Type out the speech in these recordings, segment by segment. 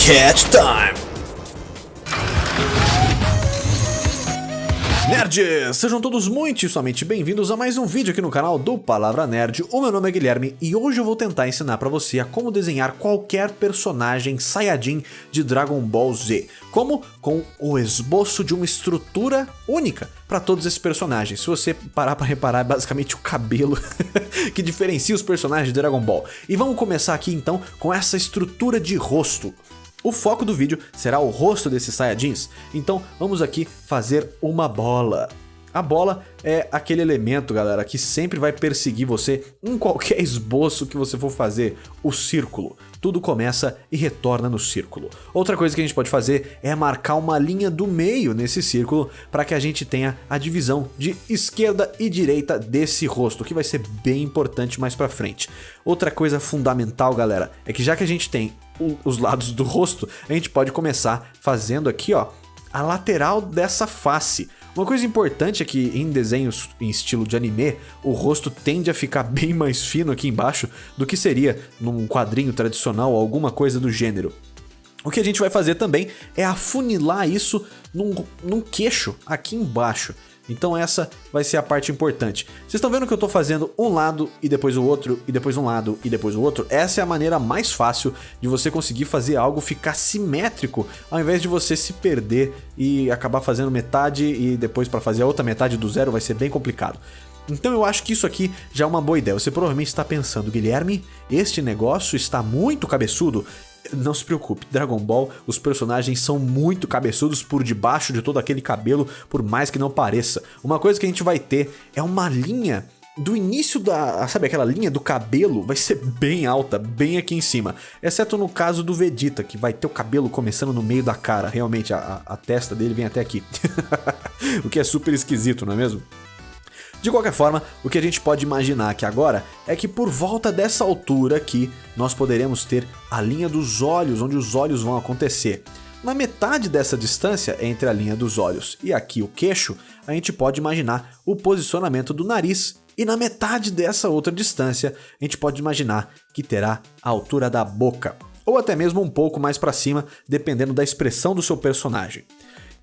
Catch Time! Nerds, sejam todos muitíssimamente bem-vindos a mais um vídeo aqui no canal do Palavra Nerd. O meu nome é Guilherme e hoje eu vou tentar ensinar pra você a como desenhar qualquer personagem Saiyajin de Dragon Ball Z. Como? Com o esboço de uma estrutura única para todos esses personagens. Se você parar pra reparar, é basicamente o cabelo que diferencia os personagens de Dragon Ball. E vamos começar aqui então com essa estrutura de rosto. O foco do vídeo será o rosto desses Saiyajins, então vamos aqui fazer uma bola. A bola é aquele elemento, galera, que sempre vai perseguir você em qualquer esboço que você for fazer, o círculo. Tudo começa e retorna no círculo. Outra coisa que a gente pode fazer é marcar uma linha do meio nesse círculo para que a gente tenha a divisão de esquerda e direita desse rosto, que vai ser bem importante mais pra frente. Outra coisa fundamental, galera, é que já que a gente tem os lados do rosto, a gente pode começar fazendo aqui, ó, a lateral dessa face. Uma coisa importante é que em desenhos em estilo de anime, o rosto tende a ficar bem mais fino aqui embaixo do que seria num quadrinho tradicional ou alguma coisa do gênero. O que a gente vai fazer também é afunilar isso num queixo aqui embaixo. Então essa vai ser a parte importante. Vocês estão vendo que eu estou fazendo um lado e depois o outro, e depois um lado e depois o outro? Essa é a maneira mais fácil de você conseguir fazer algo ficar simétrico, ao invés de você se perder e acabar fazendo metade e depois para fazer a outra metade do zero vai ser bem complicado. Então eu acho que isso aqui já é uma boa ideia. Você provavelmente está pensando, Guilherme, este negócio está muito cabeçudo. Não se preocupe, Dragon Ball, os personagens são muito cabeçudos por debaixo de todo aquele cabelo, por mais que não pareça. Uma coisa que a gente vai ter é uma linha do início da... sabe aquela linha do cabelo? Vai ser bem alta, bem aqui em cima. Exceto no caso do Vegeta, que vai ter o cabelo começando no meio da cara. Realmente, a testa dele vem até aqui. O que é super esquisito, não é mesmo? De qualquer forma, o que a gente pode imaginar aqui agora é que por volta dessa altura aqui, nós poderemos ter a linha dos olhos, onde os olhos vão acontecer. Na metade dessa distância entre a linha dos olhos e aqui o queixo, a gente pode imaginar o posicionamento do nariz. E na metade dessa outra distância, a gente pode imaginar que terá a altura da boca. Ou até mesmo um pouco mais para cima, dependendo da expressão do seu personagem.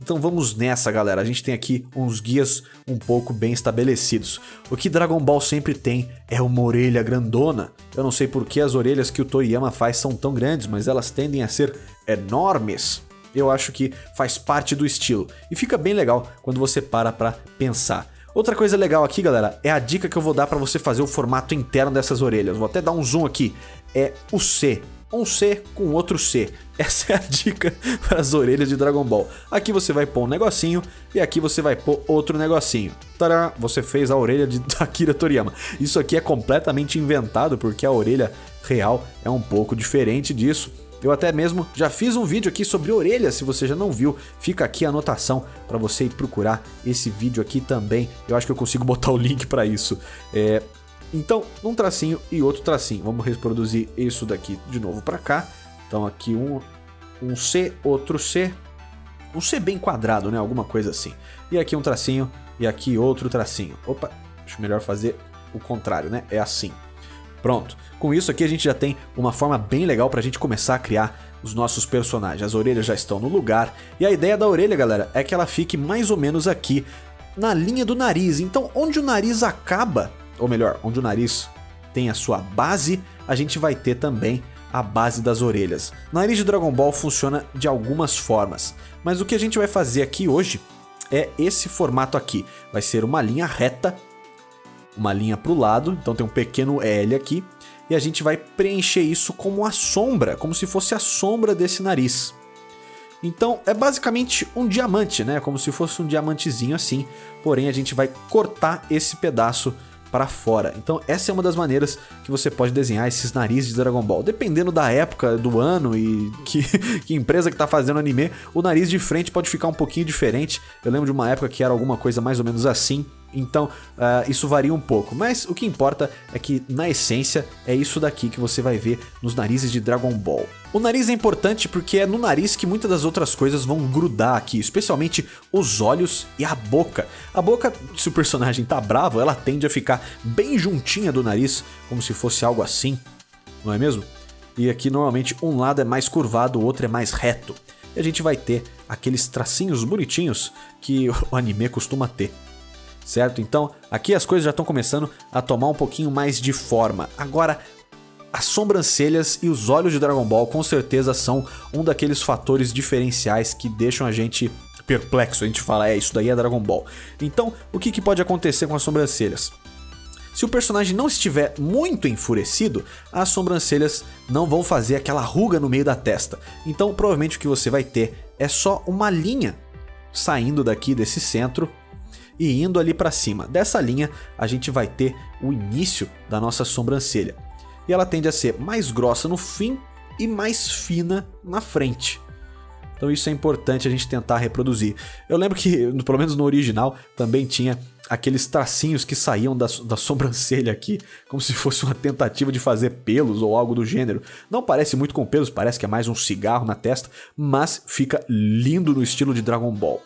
Então vamos nessa, galera. A gente tem aqui uns guias um pouco bem estabelecidos. O que Dragon Ball sempre tem é uma orelha grandona. Eu não sei por que as orelhas que o Toriyama faz são tão grandes, mas elas tendem a ser enormes. Eu acho que faz parte do estilo. E fica bem legal quando você para pra pensar. Outra coisa legal aqui, galera, é a dica que eu vou dar pra você fazer o formato interno dessas orelhas. Vou até dar um zoom aqui. É o C. Um C com outro C. Essa é a dica para as orelhas de Dragon Ball. Aqui você vai pôr um negocinho e aqui você vai pôr outro negocinho. Tadã! Você fez a orelha de Akira Toriyama. Isso aqui é completamente inventado porque a orelha real é um pouco diferente disso. Eu até mesmo já fiz um vídeo aqui sobre orelhas, se você já não viu, fica aqui a anotação para você ir procurar esse vídeo aqui também. Eu acho que eu consigo botar o link para isso. Então, um tracinho e outro tracinho. Vamos reproduzir isso daqui de novo para cá. Então aqui um C, outro C. Um C bem quadrado, né? Alguma coisa assim. E aqui um tracinho e aqui outro tracinho. Opa, acho melhor fazer o contrário, né? É assim. Pronto. Com isso aqui a gente já tem uma forma bem legal pra gente começar a criar os nossos personagens. As orelhas já estão no lugar. E a ideia da orelha, galera, é que ela fique mais ou menos aqui na linha do nariz. Então, onde o nariz acaba... ou melhor, onde o nariz tem a sua base, a gente vai ter também a base das orelhas. O nariz de Dragon Ball funciona de algumas formas, mas o que a gente vai fazer aqui hoje é esse formato aqui. Vai ser uma linha reta, uma linha para o lado, então tem um pequeno L aqui, e a gente vai preencher isso como a sombra, como se fosse a sombra desse nariz. Então é basicamente um diamante, né? Como se fosse um diamantezinho assim, porém a gente vai cortar esse pedaço para fora. Então essa é uma das maneiras que você pode desenhar esses narizes de Dragon Ball. Dependendo da época do ano e que empresa que tá fazendo anime, o nariz de frente pode ficar um pouquinho diferente. Eu lembro de uma época que era alguma coisa mais ou menos assim. Então isso varia um pouco, mas o que importa é que na essência é isso daqui que você vai ver nos narizes de Dragon Ball. O nariz é importante porque é no nariz que muitas das outras coisas vão grudar aqui, especialmente os olhos e a boca. A boca, se o personagem tá bravo, ela tende a ficar bem juntinha do nariz, como se fosse algo assim, não é mesmo? e aqui normalmente um lado é mais curvado, o outro é mais reto. E a gente vai ter aqueles tracinhos bonitinhos que o anime costuma ter, certo? Então aqui as coisas já estão começando a tomar um pouquinho mais de forma. Agora, as sobrancelhas e os olhos de Dragon Ball com certeza são um daqueles fatores diferenciais que deixam a gente perplexo. A gente fala, isso daí é Dragon Ball. Então, o que pode acontecer com as sobrancelhas? Se o personagem não estiver muito enfurecido, as sobrancelhas não vão fazer aquela ruga no meio da testa. Então, provavelmente o que você vai ter é só uma linha saindo daqui desse centro e indo ali para cima. Dessa linha, a gente vai ter o início da nossa sobrancelha. E ela tende a ser mais grossa no fim e mais fina na frente. Então isso é importante a gente tentar reproduzir. Eu lembro que, pelo menos no original, também tinha aqueles tracinhos que saíam da sobrancelha aqui, como se fosse uma tentativa de fazer pelos ou algo do gênero. Não parece muito com pelos, parece que é mais um cigarro na testa, mas fica lindo no estilo de Dragon Ball.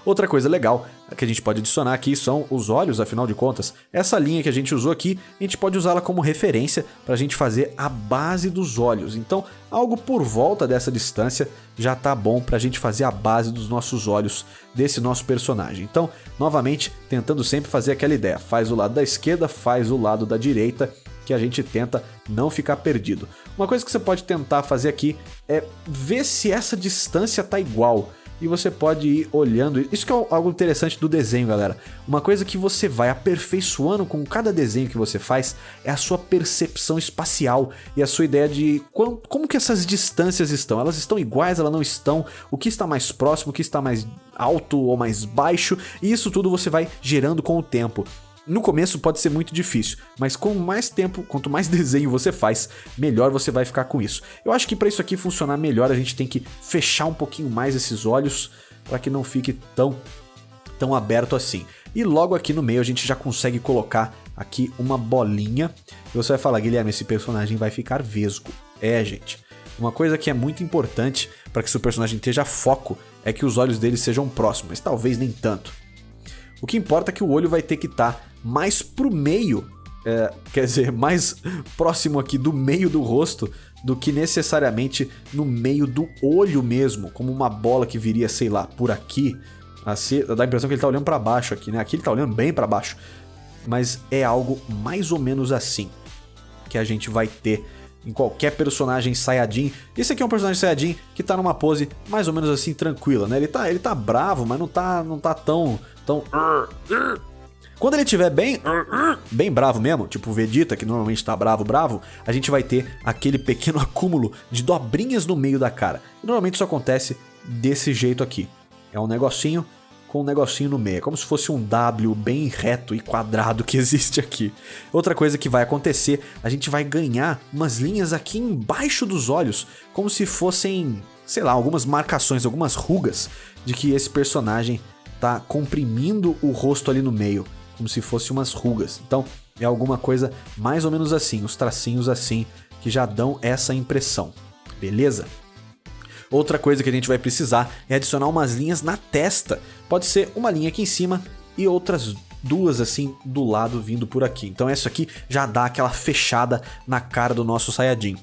Outra coisa legal que a gente pode adicionar aqui são os olhos, afinal de contas. Essa linha que a gente usou aqui, a gente pode usá-la como referência para a gente fazer a base dos olhos. Então, algo por volta dessa distância já tá bom para a gente fazer a base dos nossos olhos desse nosso personagem. Então, novamente, tentando sempre fazer aquela ideia. Faz o lado da esquerda, faz o lado da direita, que a gente tenta não ficar perdido. Uma coisa que você pode tentar fazer aqui é ver se essa distância tá igual. E você pode ir olhando, isso que é algo interessante do desenho, galera. Uma coisa que você vai aperfeiçoando com cada desenho que você faz é a sua percepção espacial e a sua ideia de como que essas distâncias estão. Elas estão iguais, elas não estão, o que está mais próximo, o que está mais alto ou mais baixo, e isso tudo você vai gerando com o tempo. No começo pode ser muito difícil, mas com mais tempo, quanto mais desenho você faz, melhor você vai ficar com isso. Eu acho que para isso aqui funcionar melhor, a gente tem que fechar um pouquinho mais esses olhos para que não fique tão aberto assim. E logo aqui no meio a gente já consegue colocar aqui uma bolinha. E você vai falar, Guilherme, esse personagem vai ficar vesgo. Gente. Uma coisa que é muito importante para que seu personagem esteja foco é que os olhos dele sejam próximos, mas talvez nem tanto. O que importa é que o olho vai ter que estar mais pro meio, quer dizer, mais próximo aqui do meio do rosto do que necessariamente no meio do olho mesmo, como uma bola que viria, sei lá, por aqui. Assim, dá a impressão que ele tá olhando para baixo aqui, né? Aqui ele tá olhando bem para baixo, mas é algo mais ou menos assim que a gente vai ter em qualquer personagem Saiyajin. Esse aqui é um personagem Saiyajin que tá numa pose mais ou menos assim tranquila, né? Ele tá bravo, mas não tá tão... Quando ele estiver bem bravo mesmo, tipo o Vegeta, que normalmente tá bravo, a gente vai ter aquele pequeno acúmulo de dobrinhas no meio da cara. E normalmente isso acontece desse jeito aqui. É um negocinho com um negocinho no meio. É como se fosse um W bem reto e quadrado que existe aqui. Outra coisa que vai acontecer, a gente vai ganhar umas linhas aqui embaixo dos olhos, como se fossem, sei lá, algumas marcações, algumas rugas de que esse personagem tá comprimindo o rosto ali no meio, como se fosse umas rugas. Então é alguma coisa mais ou menos assim, os tracinhos assim que já dão essa impressão, beleza? Outra coisa que a gente vai precisar é adicionar umas linhas na testa. Pode ser uma linha aqui em cima e outras duas assim do lado vindo por aqui. Então essa aqui já dá aquela fechada na cara do nosso Saiyajin.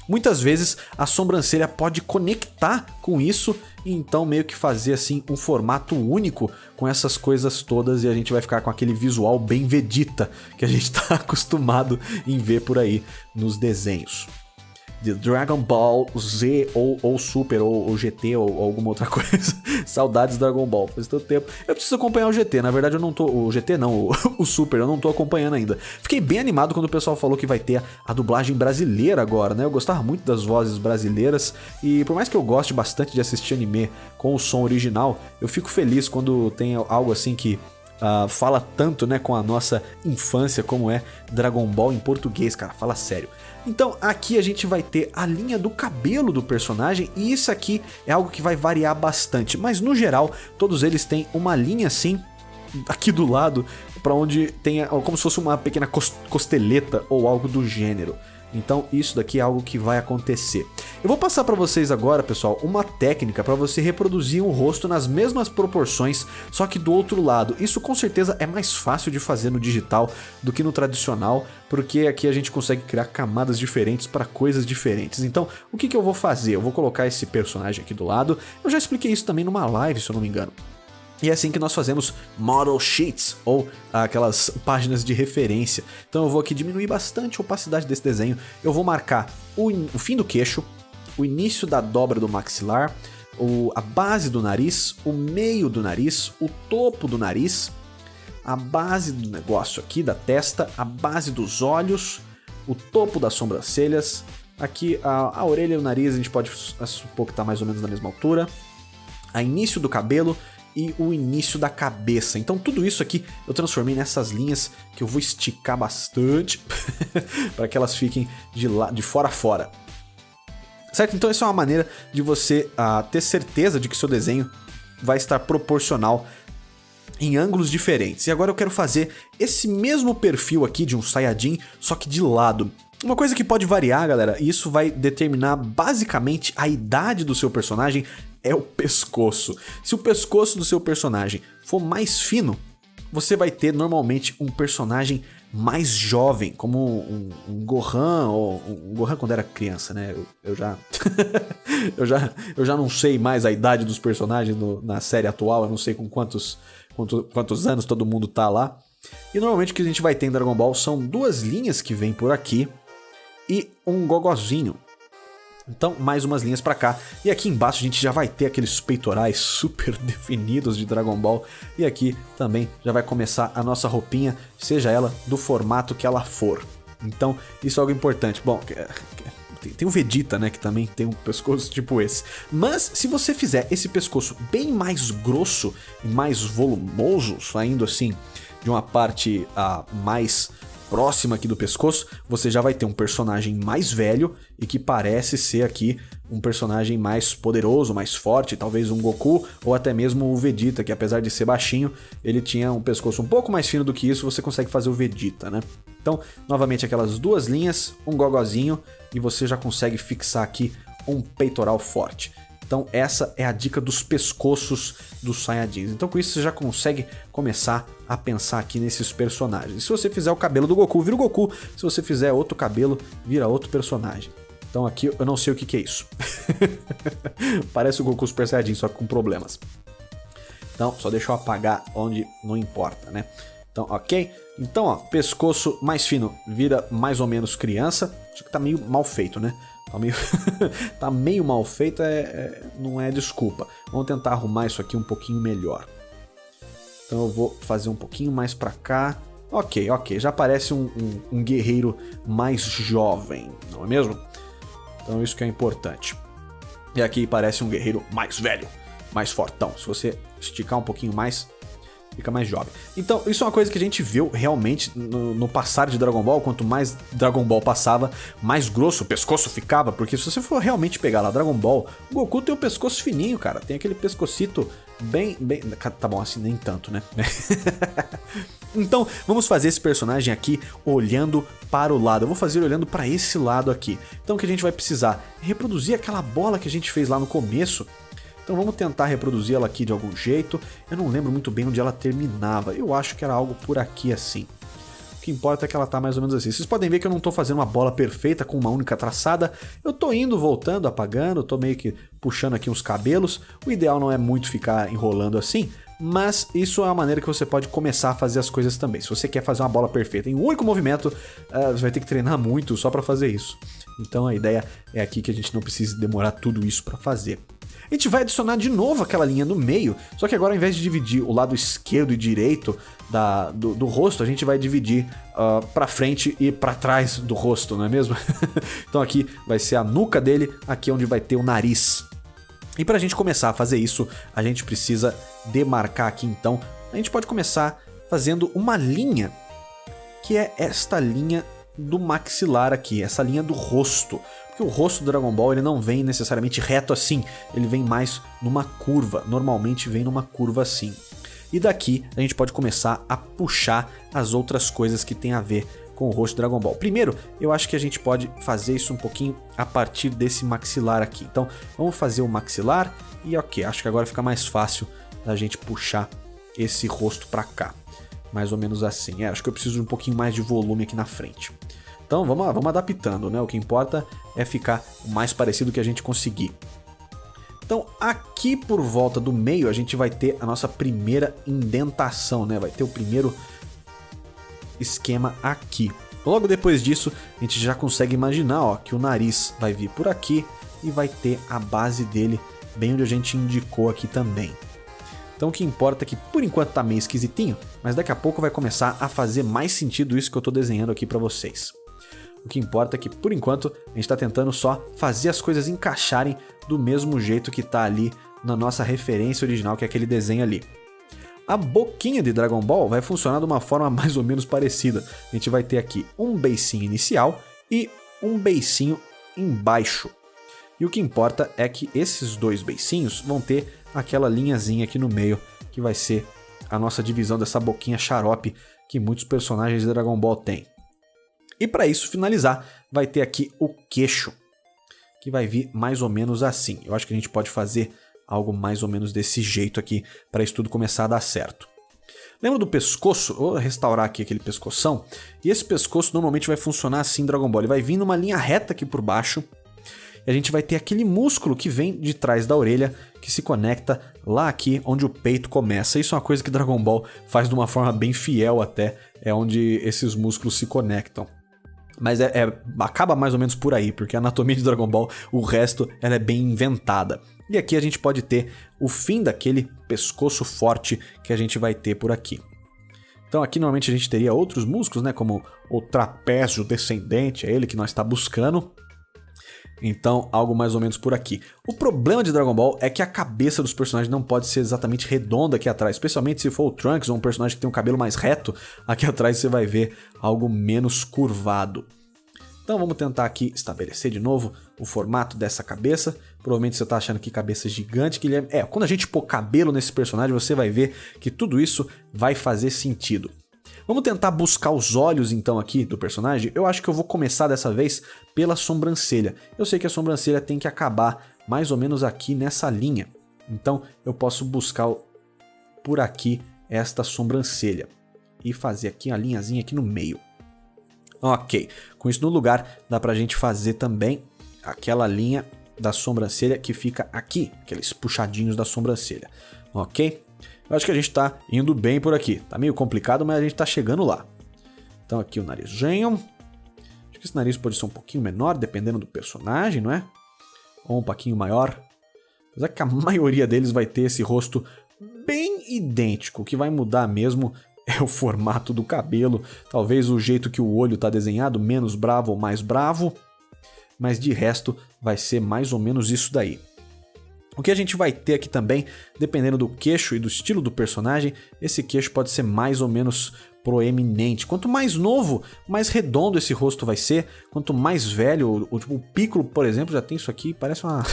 Muitas vezes a sobrancelha pode conectar com isso e então meio que fazer assim um formato único com essas coisas todas, e a gente vai ficar com aquele visual bem Vegeta que a gente tá acostumado em ver por aí nos desenhos de Dragon Ball Z ou Super ou GT ou alguma outra coisa. Saudades do Dragon Ball, faz tanto tempo. Eu preciso acompanhar o GT, na verdade eu não tô... O GT não, o Super, eu não tô acompanhando ainda. Fiquei bem animado quando o pessoal falou que vai ter a dublagem brasileira agora, né? Eu gostava muito das vozes brasileiras e por mais que eu goste bastante de assistir anime com o som original, eu fico feliz quando tem algo assim que... fala tanto, né, com a nossa infância como é Dragon Ball em português, cara, fala sério. Então aqui a gente vai ter a linha do cabelo do personagem e isso aqui é algo que vai variar bastante, mas no geral todos eles têm uma linha assim aqui do lado para onde tem como se fosse uma pequena costeleta ou algo do gênero. Então isso daqui é algo que vai acontecer. Eu vou passar para vocês agora, pessoal, uma técnica para você reproduzir um rosto nas mesmas proporções, só que do outro lado. Isso com certeza é mais fácil de fazer no digital do que no tradicional, porque aqui a gente consegue criar camadas diferentes para coisas diferentes. Então, o que eu vou fazer? Eu vou colocar esse personagem aqui do lado. Eu já expliquei isso também numa live, se eu não me engano. E é assim que nós fazemos model sheets, ou aquelas páginas de referência. Então eu vou aqui diminuir bastante a opacidade desse desenho. Eu vou marcar o fim do queixo, o início da dobra do maxilar, a base do nariz, o meio do nariz, o topo do nariz, a base do negócio aqui da testa, a base dos olhos, o topo das sobrancelhas, aqui a orelha e o nariz a gente pode supor que está mais ou menos na mesma altura, a início do cabelo e o início da cabeça. Então tudo isso aqui eu transformei nessas linhas que eu vou esticar bastante para que elas fiquem de fora a fora. Certo? Então essa é uma maneira de você ter certeza de que seu desenho vai estar proporcional em ângulos diferentes. E agora eu quero fazer esse mesmo perfil aqui de um Saiyajin, só que de lado. Uma coisa que pode variar, galera, e isso vai determinar basicamente a idade do seu personagem, é o pescoço. Se o pescoço do seu personagem for mais fino, você vai ter normalmente um personagem mais jovem, como um Gohan, ou um Gohan quando era criança, né? Eu já eu já não sei mais a idade dos personagens na série atual, eu não sei com quantos anos todo mundo tá lá. E normalmente o que a gente vai ter em Dragon Ball são duas linhas que vêm por aqui e um gogozinho. Então, mais umas linhas pra cá. E aqui embaixo a gente já vai ter aqueles peitorais super definidos de Dragon Ball. E aqui também já vai começar a nossa roupinha, seja ela do formato que ela for. Então, isso é algo importante. Bom, tem o Vegeta, né, que também tem um pescoço tipo esse. Mas, se você fizer esse pescoço bem mais grosso e mais volumoso, saindo assim de uma parte mais próxima aqui do pescoço, você já vai ter um personagem mais velho e que parece ser aqui um personagem mais poderoso, mais forte, talvez um Goku ou até mesmo o Vegeta, que apesar de ser baixinho, ele tinha um pescoço um pouco mais fino do que isso, você consegue fazer o Vegeta, né? Então, novamente aquelas duas linhas, um gogozinho e você já consegue fixar aqui um peitoral forte. Então essa é a dica dos pescoços dos Saiyajins. Então com isso você já consegue começar a pensar aqui nesses personagens. Se você fizer o cabelo do Goku, vira o Goku. Se você fizer outro cabelo, vira outro personagem. Então aqui eu não sei o que é isso. Parece o Goku Super Saiyajin, só que com problemas. Então só deixa eu apagar onde não importa, né? Então, ok? Então, ó, pescoço mais fino vira mais ou menos criança. Acho que tá meio mal feito, né? Tá meio mal feito, não é desculpa. Vamos tentar arrumar isso aqui um pouquinho melhor. Então eu vou fazer um pouquinho mais pra cá. Ok, já parece um guerreiro mais jovem, não é mesmo? Então isso que é importante. E aqui parece um guerreiro mais velho, mais fortão. Se você esticar um pouquinho mais, fica mais jovem. Então, isso é uma coisa que a gente viu realmente no passar de Dragon Ball. Quanto mais Dragon Ball passava, mais grosso o pescoço ficava. Porque se você for realmente pegar lá Dragon Ball, o Goku tem o pescoço fininho, cara. Tem aquele pescocito bem... Tá bom, assim nem tanto, né? Então, vamos fazer esse personagem aqui olhando para o lado. Eu vou fazer ele olhando para esse lado aqui. Então, o que a gente vai precisar? Reproduzir aquela bola que a gente fez lá no começo. Então vamos tentar reproduzir ela aqui de algum jeito. Eu não lembro muito bem onde ela terminava. Eu acho que era algo por aqui assim. O que importa é que ela tá mais ou menos assim. Vocês podem ver que eu não tô fazendo uma bola perfeita com uma única traçada. Eu tô indo, voltando, apagando. Tô meio que puxando aqui uns cabelos. O ideal não é muito ficar enrolando assim. Mas isso é uma maneira que você pode começar a fazer as coisas também. Se você quer fazer uma bola perfeita em um único movimento, você vai ter que treinar muito só para fazer isso. Então a ideia é aqui que a gente não precise demorar tudo isso para fazer. A gente vai adicionar de novo aquela linha no meio, só que agora ao invés de dividir o lado esquerdo e direito do rosto, a gente vai dividir para frente e para trás do rosto, não é mesmo? Então aqui vai ser a nuca dele, aqui é onde vai ter o nariz. E para a gente começar a fazer isso, a gente precisa demarcar aqui então. A gente pode começar fazendo uma linha, que é esta linha do maxilar aqui, essa linha do rosto. Porque o rosto do Dragon Ball ele não vem necessariamente reto assim, ele vem mais numa curva, normalmente vem numa curva assim. E daqui a gente pode começar a puxar as outras coisas que tem a ver com o rosto de Dragon Ball. Primeiro, eu acho que a gente pode fazer isso um pouquinho a partir desse maxilar aqui. Então, vamos fazer o maxilar e ok, acho que agora fica mais fácil da gente puxar esse rosto pra cá. Mais ou menos assim. Acho que eu preciso de um pouquinho mais de volume aqui na frente. Então, vamos adaptando, né? O que importa é ficar o mais parecido que a gente conseguir. Então, aqui por volta do meio, a gente vai ter a nossa primeira indentação, né? Vai ter o primeiro esquema aqui. Logo depois disso, a gente já consegue imaginar, ó, que o nariz vai vir por aqui e vai ter a base dele bem onde a gente indicou aqui também. Então o que importa é que por enquanto tá meio esquisitinho, mas daqui a pouco vai começar a fazer mais sentido isso que eu tô desenhando aqui pra vocês. O que importa é que, por enquanto, a gente está tentando só fazer as coisas encaixarem do mesmo jeito que está ali na nossa referência original, que é aquele desenho ali. A boquinha de Dragon Ball vai funcionar de uma forma mais ou menos parecida. A gente vai ter aqui um beicinho inicial e um beicinho embaixo. E o que importa é que esses dois beicinhos vão ter aquela linhazinha aqui no meio, que vai ser a nossa divisão dessa boquinha xarope que muitos personagens de Dragon Ball têm. E para isso finalizar, vai ter aqui o queixo, que vai vir mais ou menos assim. Eu acho que a gente pode fazer algo mais ou menos desse jeito aqui, para isso tudo começar a dar certo. Lembra do pescoço? Vou restaurar aqui aquele pescoção. E esse pescoço normalmente vai funcionar assim em Dragon Ball. Ele vai vir numa linha reta aqui por baixo. E a gente vai ter aquele músculo que vem de trás da orelha, que se conecta lá aqui onde o peito começa. Isso é uma coisa que Dragon Ball faz de uma forma bem fiel até. É onde esses músculos se conectam. Mas acaba mais ou menos por aí, porque a anatomia de Dragon Ball, o resto, ela é bem inventada. E aqui a gente pode ter o fim daquele pescoço forte que a gente vai ter por aqui. Então aqui normalmente a gente teria outros músculos, né, como o trapézio descendente, é ele que nós está buscando. Então algo mais ou menos por aqui. O problema de Dragon Ball é que a cabeça dos personagens não pode ser exatamente redonda aqui atrás, especialmente se for o Trunks ou um personagem que tem um cabelo mais reto, aqui atrás você vai ver algo menos curvado. Então vamos tentar aqui estabelecer de novo o formato dessa cabeça. Provavelmente você está achando que cabeça gigante, Guilherme. Quando a gente pôr cabelo nesse personagem, você vai ver que tudo isso vai fazer sentido. Vamos tentar buscar os olhos então aqui do personagem. Eu acho que eu vou começar dessa vez pela sobrancelha. Eu sei que a sobrancelha tem que acabar mais ou menos aqui nessa linha. Então eu posso buscar por aqui esta sobrancelha e fazer aqui a linhazinha aqui no meio. Ok, com isso no lugar dá pra gente fazer também aquela linha da sobrancelha que fica aqui, aqueles puxadinhos da sobrancelha, ok? Eu acho que a gente tá indo bem por aqui, tá meio complicado, mas a gente tá chegando lá. Então aqui o narizinho, acho que esse nariz pode ser um pouquinho menor, dependendo do personagem, não é? Ou um pouquinho maior, apesar que a maioria deles vai ter esse rosto bem idêntico, o que vai mudar mesmo é o formato do cabelo, talvez o jeito que o olho está desenhado, menos bravo ou mais bravo, mas de resto vai ser mais ou menos isso daí. O que a gente vai ter aqui também, dependendo do queixo e do estilo do personagem, esse queixo pode ser mais ou menos proeminente. Quanto mais novo, mais redondo esse rosto vai ser. Quanto mais velho, o Piccolo, por exemplo, já tem isso aqui, parece uma...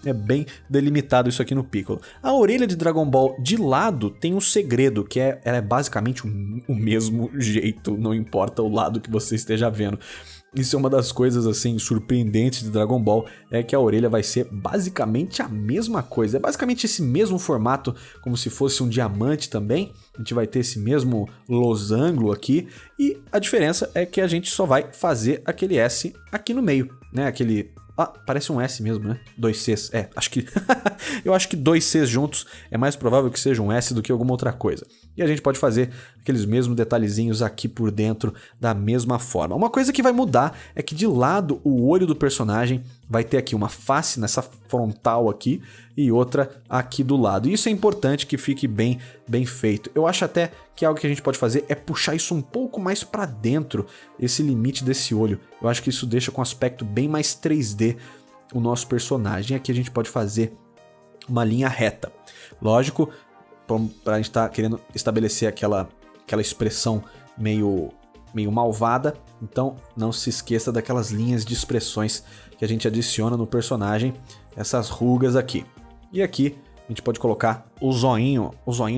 é bem delimitado isso aqui no Piccolo. A orelha de Dragon Ball de lado tem um segredo, que ela é basicamente o mesmo jeito, não importa o lado que você esteja vendo. Isso é uma das coisas assim surpreendentes de Dragon Ball, é que a orelha vai ser basicamente a mesma coisa. É basicamente esse mesmo formato, como se fosse um diamante também. A gente vai ter esse mesmo losango aqui. E a diferença é que a gente só vai fazer aquele S aqui no meio, né? Aquele... Ah, parece um S mesmo, né? 2 Cs. Acho que... eu acho que 2 Cs juntos é mais provável que seja um S do que alguma outra coisa. E a gente pode fazer aqueles mesmos detalhezinhos aqui por dentro da mesma forma. Uma coisa que vai mudar é que de lado o olho do personagem vai ter aqui uma face nessa frontal aqui e outra aqui do lado. E isso é importante que fique bem feito. Eu acho até que algo que a gente pode fazer é puxar isso um pouco mais para dentro, esse limite desse olho. Eu acho que isso deixa com um aspecto bem mais 3D o nosso personagem. Aqui a gente pode fazer uma linha reta. Lógico, para a gente estar querendo estabelecer aquela expressão meio malvada, então não se esqueça daquelas linhas de expressões que a gente adiciona no personagem, essas rugas aqui. E aqui A gente pode colocar o zoinho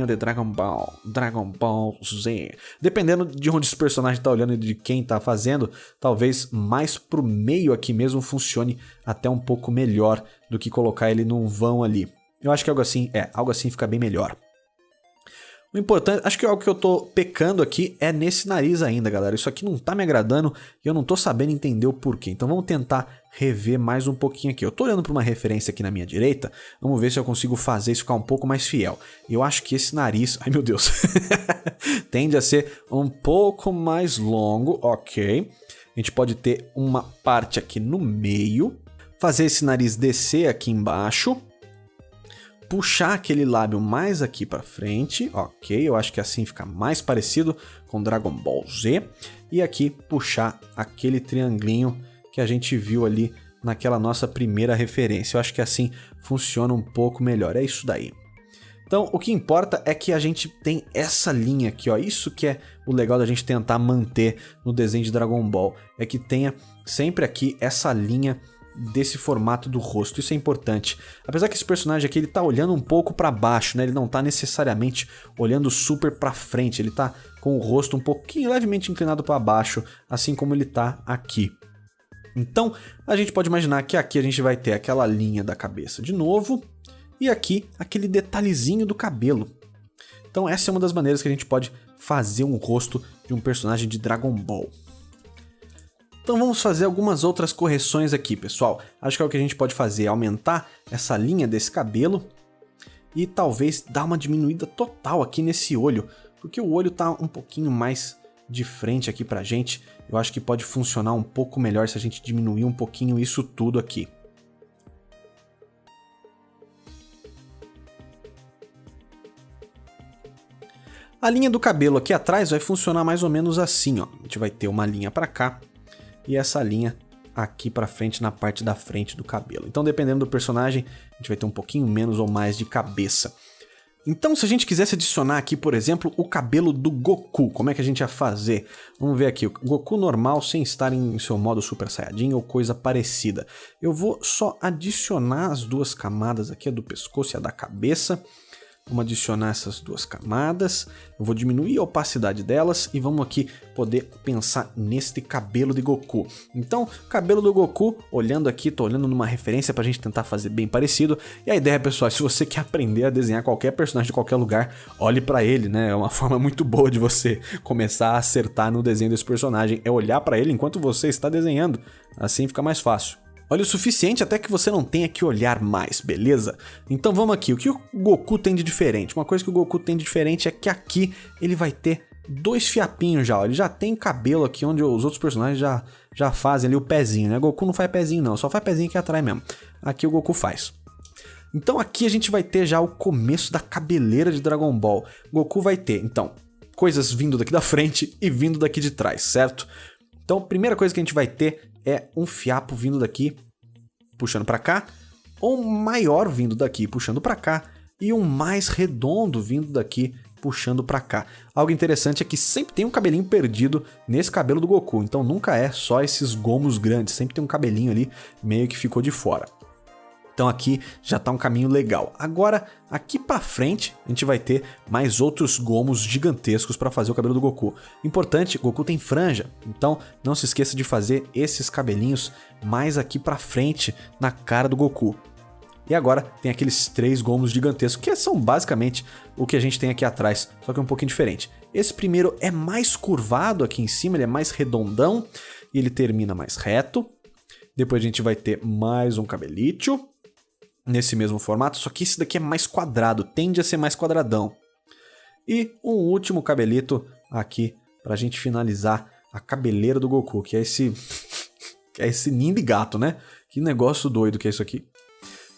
de Dragon Ball Z. Dependendo de onde esse personagem tá olhando e de quem tá fazendo, talvez mais pro meio aqui mesmo funcione até um pouco melhor do que colocar ele num vão ali. Eu acho que algo assim fica bem melhor. O importante, acho que algo que eu tô pecando aqui é nesse nariz ainda, galera. Isso aqui não tá me agradando e eu não tô sabendo entender o porquê. Então vamos tentar rever mais um pouquinho aqui. Eu tô olhando para uma referência aqui na minha direita. Vamos ver se eu consigo fazer isso ficar um pouco mais fiel. Eu acho que esse nariz... Ai, meu Deus. Tende a ser um pouco mais longo. Ok. A gente pode ter uma parte aqui no meio. Fazer esse nariz descer aqui embaixo. Puxar aquele lábio mais aqui pra frente, ok, eu acho que assim fica mais parecido com Dragon Ball Z. E aqui puxar aquele triangulinho que a gente viu ali naquela nossa primeira referência. Eu acho que assim funciona um pouco melhor, é isso daí. Então o que importa é que a gente tem essa linha aqui, ó. Isso que é o legal da gente tentar manter no desenho de Dragon Ball, é que tenha sempre aqui essa linha desse formato do rosto, isso é importante. Apesar que esse personagem aqui ele tá olhando um pouco para baixo, né? Ele não tá necessariamente olhando super para frente, ele tá com o rosto um pouquinho levemente inclinado para baixo, assim como ele tá aqui. Então, a gente pode imaginar que aqui a gente vai ter aquela linha da cabeça de novo e aqui aquele detalhezinho do cabelo. Então, essa é uma das maneiras que a gente pode fazer um rosto de um personagem de Dragon Ball. Então vamos fazer algumas outras correções aqui, pessoal. Acho que é o que a gente pode fazer é aumentar essa linha desse cabelo e talvez dar uma diminuída total aqui nesse olho, porque o olho tá um pouquinho mais de frente aqui pra gente. Eu acho que pode funcionar um pouco melhor se a gente diminuir um pouquinho isso tudo aqui. A linha do cabelo aqui atrás vai funcionar mais ou menos assim, ó. A gente vai ter uma linha pra cá e essa linha aqui pra frente na parte da frente do cabelo. Então, dependendo do personagem, a gente vai ter um pouquinho menos ou mais de cabeça. Então, se a gente quisesse adicionar aqui, por exemplo, o cabelo do Goku, como é que a gente ia fazer? Vamos ver aqui, o Goku normal sem estar em seu modo Super Saiyajin ou coisa parecida. Eu vou só adicionar as duas camadas aqui, a do pescoço e a da cabeça. Vamos adicionar essas duas camadas, eu vou diminuir a opacidade delas e vamos aqui poder pensar neste cabelo de Goku. Então, cabelo do Goku, olhando aqui, tô olhando numa referência pra gente tentar fazer bem parecido. E a ideia, pessoal, é se você quer aprender a desenhar qualquer personagem de qualquer lugar, olhe pra ele, né? É uma forma muito boa de você começar a acertar no desenho desse personagem, é olhar pra ele enquanto você está desenhando, assim fica mais fácil. Olha o suficiente até que você não tenha que olhar mais, beleza? Então vamos aqui, o que o Goku tem de diferente? Uma coisa que o Goku tem de diferente é que aqui ele vai ter dois fiapinhos já, ó. Ele já tem cabelo aqui onde os outros personagens já fazem ali o pezinho, né? Goku não faz pezinho não, só faz pezinho aqui atrás mesmo. Aqui o Goku faz. Então aqui a gente vai ter já o começo da cabeleira de Dragon Ball. Goku vai ter, então, coisas vindo daqui da frente e vindo daqui de trás, certo? Então a primeira coisa que a gente vai ter é um fiapo vindo daqui, puxando para cá, ou um maior vindo daqui, puxando para cá, e um mais redondo vindo daqui, puxando para cá. Algo interessante é que sempre tem um cabelinho perdido nesse cabelo do Goku, então nunca é só esses gomos grandes, sempre tem um cabelinho ali meio que ficou de fora. Então aqui já tá um caminho legal. Agora, aqui pra frente, a gente vai ter mais outros gomos gigantescos para fazer o cabelo do Goku. Importante, Goku tem franja, então não se esqueça de fazer esses cabelinhos mais aqui pra frente na cara do Goku. E agora tem aqueles 3 gomos gigantescos, que são basicamente o que a gente tem aqui atrás, só que é um pouquinho diferente. Esse primeiro é mais curvado aqui em cima, ele é mais redondão e ele termina mais reto. Depois a gente vai ter mais um cabelito nesse mesmo formato, só que esse daqui é mais quadrado, tende a ser mais quadradão. E um último cabelito aqui pra gente finalizar a cabeleira do Goku, que é esse ninho de gato, né? Que negócio doido que é isso aqui.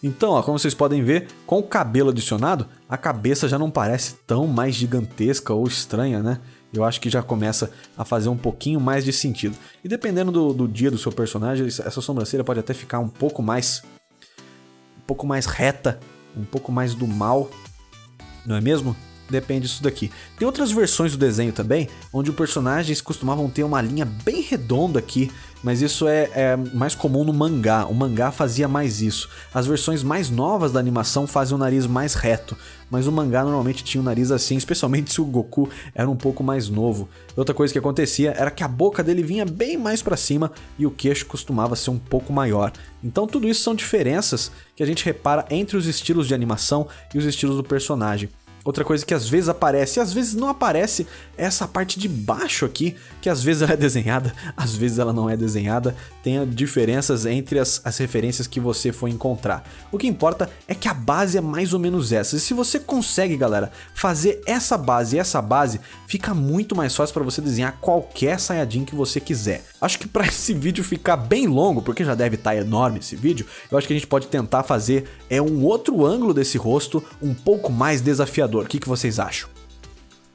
Então, ó, como vocês podem ver, com o cabelo adicionado, a cabeça já não parece tão mais gigantesca ou estranha, né? Eu acho que já começa a fazer um pouquinho mais de sentido. E dependendo do dia do seu personagem, essa sobrancelha pode até ficar um pouco mais reta, um pouco mais do mal, não é mesmo? Depende disso daqui. Tem outras versões do desenho também, onde os personagens costumavam ter uma linha bem redonda aqui mas isso é mais comum no mangá. O mangá fazia mais isso. As versões mais novas da animação fazem o nariz mais reto, mas o mangá normalmente tinha o nariz assim, especialmente se o Goku era um pouco mais novo. Outra coisa que acontecia era que a boca dele vinha bem mais pra cima e o queixo costumava ser um pouco maior. Então tudo isso são diferenças que a gente repara entre os estilos de animação e os estilos do personagem. Outra coisa que às vezes aparece e às vezes não aparece é essa parte de baixo aqui, que às vezes ela é desenhada, às vezes ela não é desenhada, tem diferenças entre as referências que você for encontrar. O que importa é que a base é mais ou menos essa, e se você consegue, galera, fazer essa base e essa base, fica muito mais fácil para você desenhar qualquer Saiyajin que você quiser. Acho que para esse vídeo ficar bem longo, porque já deve estar enorme esse vídeo, eu acho que a gente pode tentar fazer um outro ângulo desse rosto um pouco mais desafiador. O que vocês acham?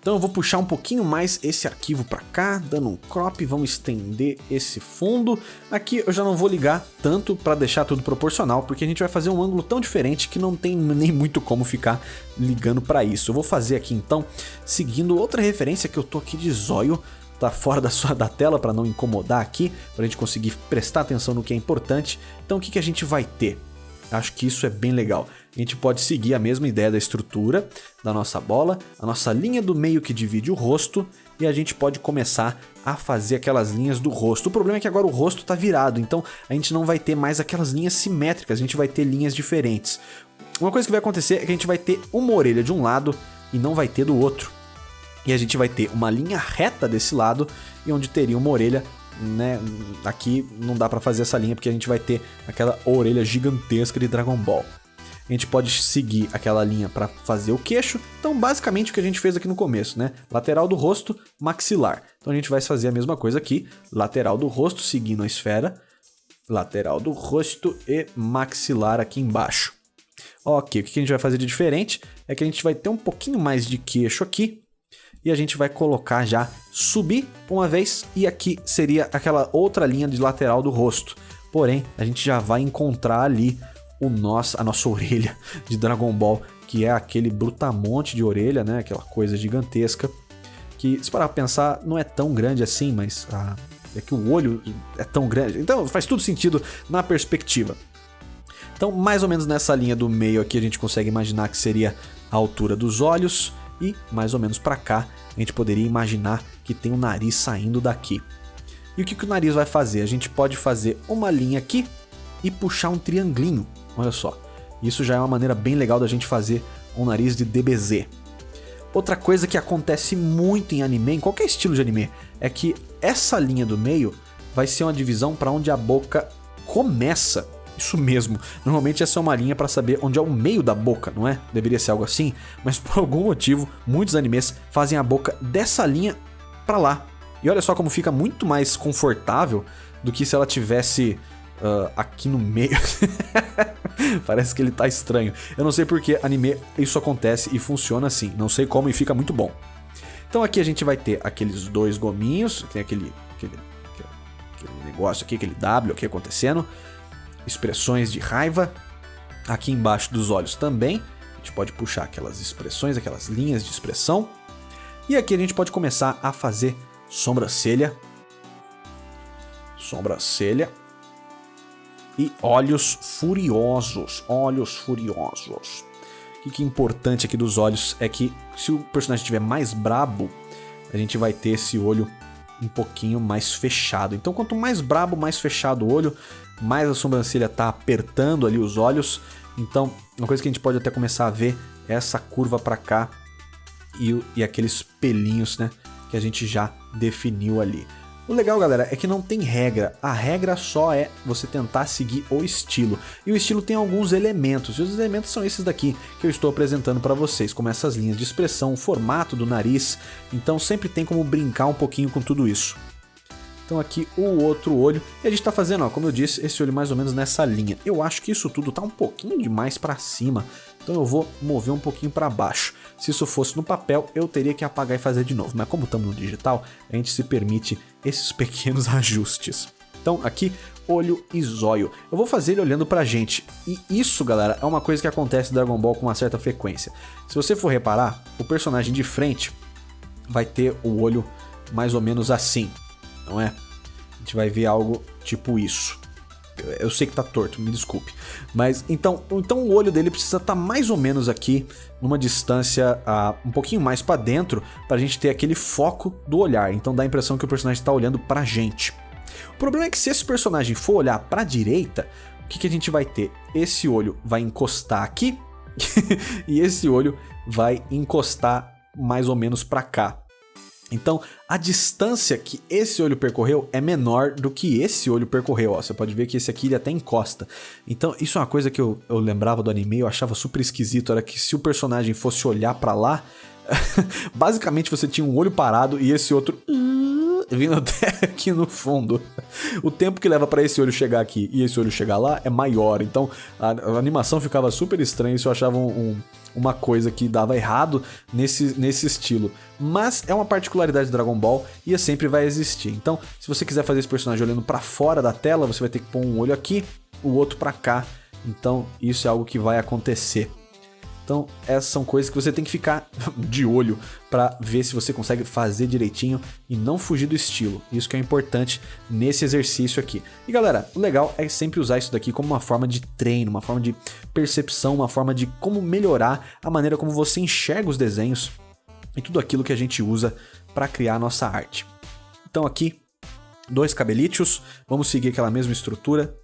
Então eu vou puxar um pouquinho mais esse arquivo para cá, dando um crop, vamos estender esse fundo. Aqui eu já não vou ligar tanto para deixar tudo proporcional, porque a gente vai fazer um ângulo tão diferente que não tem nem muito como ficar ligando para isso. Eu vou fazer aqui então, seguindo outra referência que eu tô aqui de zóio, tá fora da tela para não incomodar aqui, para a gente conseguir prestar atenção no que é importante. Então o que a gente vai ter? Acho que isso é bem legal. A gente pode seguir a mesma ideia da estrutura da nossa bola, a nossa linha do meio que divide o rosto, e a gente pode começar a fazer aquelas linhas do rosto. O problema é que agora o rosto está virado, então a gente não vai ter mais aquelas linhas simétricas, a gente vai ter linhas diferentes. Uma coisa que vai acontecer é que a gente vai ter uma orelha de um lado e não vai ter do outro. E a gente vai ter uma linha reta desse lado e onde teria uma orelha, né? Aqui não dá pra fazer essa linha porque a gente vai ter aquela orelha gigantesca de Dragon Ball. A gente pode seguir aquela linha para fazer o queixo. Então basicamente o que a gente fez aqui no começo, né? Lateral do rosto, maxilar. Então a gente vai fazer a mesma coisa aqui, lateral do rosto seguindo a esfera, lateral do rosto e maxilar aqui embaixo. Ok, o que a gente vai fazer de diferente é que a gente vai ter um pouquinho mais de queixo aqui. E a gente vai colocar já, subir uma vez, e aqui seria aquela outra linha de lateral do rosto. Porém, a gente já vai encontrar ali a nossa orelha de Dragon Ball, que é aquele brutamonte de orelha, né? Aquela coisa gigantesca, que se parar pra pensar, não é tão grande assim, mas é que o olho é tão grande. Então faz tudo sentido na perspectiva. Então, mais ou menos nessa linha do meio aqui, a gente consegue imaginar que seria a altura dos olhos. E mais ou menos para cá a gente poderia imaginar que tem um nariz saindo daqui. E o que o nariz vai fazer? A gente pode fazer uma linha aqui e puxar um triangulinho. Olha só, isso já é uma maneira bem legal da gente fazer um nariz de DBZ. Outra coisa que acontece muito em anime, em qualquer estilo de anime, é que essa linha do meio vai ser uma divisão para onde a boca começa. Isso mesmo, normalmente essa é uma linha para saber onde é o meio da boca, não é? Deveria ser algo assim, mas por algum motivo muitos animes fazem a boca dessa linha para lá. E olha só como fica muito mais confortável do que se ela tivesse aqui no meio. Parece que ele tá estranho. Eu não sei porque anime isso acontece e funciona assim, não sei como e fica muito bom. Então aqui a gente vai ter aqueles dois gominhos, tem aquele negócio aqui, aquele W aqui acontecendo. Expressões de raiva, aqui embaixo dos olhos também, a gente pode puxar aquelas expressões, aquelas linhas de expressão, e aqui a gente pode começar a fazer sobrancelha e olhos furiosos, O que é importante aqui dos olhos é que se o personagem estiver mais brabo, a gente vai ter esse olho um pouquinho mais fechado. Então quanto mais brabo, mais fechado o olho, mais a sobrancelha tá apertando ali os olhos. Então uma coisa que a gente pode até começar a ver é essa curva para cá e aqueles pelinhos, né, que a gente já definiu ali. O legal, galera, é que não tem regra. A regra só é você tentar seguir o estilo. E o estilo tem alguns elementos. E os elementos são esses daqui que eu estou apresentando para vocês, como essas linhas de expressão, o formato do nariz. Então sempre tem como brincar um pouquinho com tudo isso. Então aqui o outro olho. E a gente tá fazendo, ó, como eu disse, esse olho mais ou menos nessa linha. Eu acho que isso tudo tá um pouquinho demais para cima. Então eu vou mover um pouquinho para baixo. Se isso fosse no papel, eu teria que apagar e fazer de novo. Mas como estamos no digital, a gente se permite esses pequenos ajustes. Então aqui, olho e zóio. Eu vou fazer ele olhando pra gente. E isso, galera, é uma coisa que acontece em Dragon Ball com uma certa frequência. Se você for reparar, o personagem de frente vai ter o olho mais ou menos assim, não é? gente vai ver algo tipo isso. Eu sei que tá torto, me desculpe. Mas então o olho dele precisa estar mais ou menos aqui, numa distância um pouquinho mais pra dentro, pra gente ter aquele foco do olhar. Então dá a impressão que o personagem tá olhando pra gente. O problema é que se esse personagem for olhar pra direita, o que a gente vai ter? Esse olho vai encostar aqui e esse olho vai encostar mais ou menos pra cá. Então, a distância que esse olho percorreu é menor do que esse olho percorreu. Ó, você pode ver que esse aqui ele até encosta. Então, isso é uma coisa que eu lembrava do anime, eu achava super esquisito. Era que se o personagem fosse olhar pra lá, basicamente você tinha um olho parado e esse outro vindo até aqui no fundo. O tempo que leva pra esse olho chegar aqui e esse olho chegar lá é maior. Então, a animação ficava super estranha. Isso eu achava uma coisa que dava errado nesse estilo. Mas é uma particularidade de Dragon Ball e sempre vai existir. Então, se você quiser fazer esse personagem olhando pra fora da tela, você vai ter que pôr um olho aqui, o outro pra cá. Então, isso é algo que vai acontecer. Então, essas são coisas que você tem que ficar de olho pra ver se você consegue fazer direitinho e não fugir do estilo. Isso que é importante nesse exercício aqui. E galera, o legal é sempre usar isso daqui como uma forma de treino, uma forma de percepção, uma forma de como melhorar a maneira como você enxerga os desenhos e tudo aquilo que a gente usa para criar a nossa arte. Então aqui, 2 cabelitos, vamos seguir aquela mesma estrutura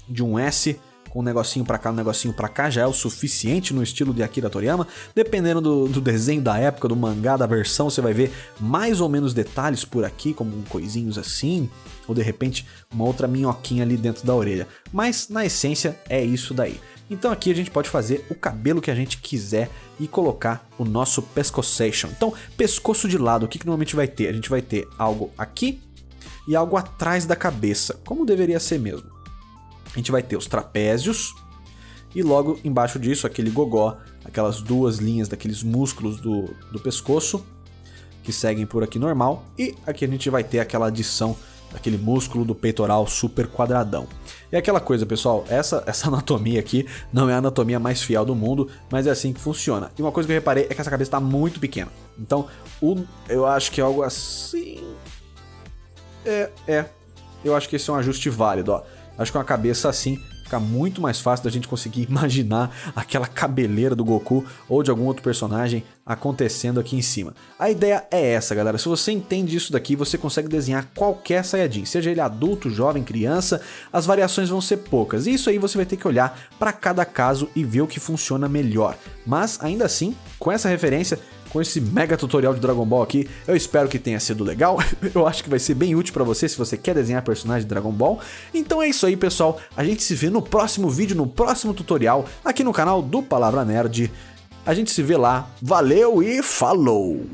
de um S, com um negocinho pra cá, um negocinho pra cá, já é o suficiente no estilo de Akira Toriyama. Dependendo do desenho da época, do mangá, da versão, você vai ver mais ou menos detalhes por aqui, como coisinhos assim, ou de repente uma outra minhoquinha ali dentro da orelha. Mas na essência é isso daí. Então aqui a gente pode fazer o cabelo que a gente quiser e colocar o nosso pescoçation. Então, pescoço de lado, o que normalmente vai ter? A gente vai ter algo aqui e algo atrás da cabeça, como deveria ser mesmo. A gente vai ter os trapézios e logo embaixo disso aquele gogó, aquelas 2 linhas daqueles músculos do pescoço que seguem por aqui normal. E aqui a gente vai ter aquela adição daquele músculo do peitoral super quadradão. E aquela coisa, pessoal, essa anatomia aqui não é a anatomia mais fiel do mundo, mas é assim que funciona. E uma coisa que eu reparei é que essa cabeça está muito pequena. Então, eu acho que é algo assim... Eu acho que esse é um ajuste válido, ó. Acho que uma cabeça assim fica muito mais fácil da gente conseguir imaginar aquela cabeleira do Goku ou de algum outro personagem acontecendo aqui em cima. A ideia é essa, galera. Se você entende isso daqui, você consegue desenhar qualquer Saiyajin, seja ele adulto, jovem, criança, as variações vão ser poucas. E isso aí você vai ter que olhar para cada caso e ver o que funciona melhor. Mas ainda assim, com essa referência, com esse mega tutorial de Dragon Ball aqui, eu espero que tenha sido legal. Eu acho que vai ser bem útil pra você se você quer desenhar personagem de Dragon Ball. Então é isso aí, pessoal. A gente se vê no próximo vídeo, no próximo tutorial, aqui no canal do Palavra Nerd. A gente se vê lá. Valeu e falou!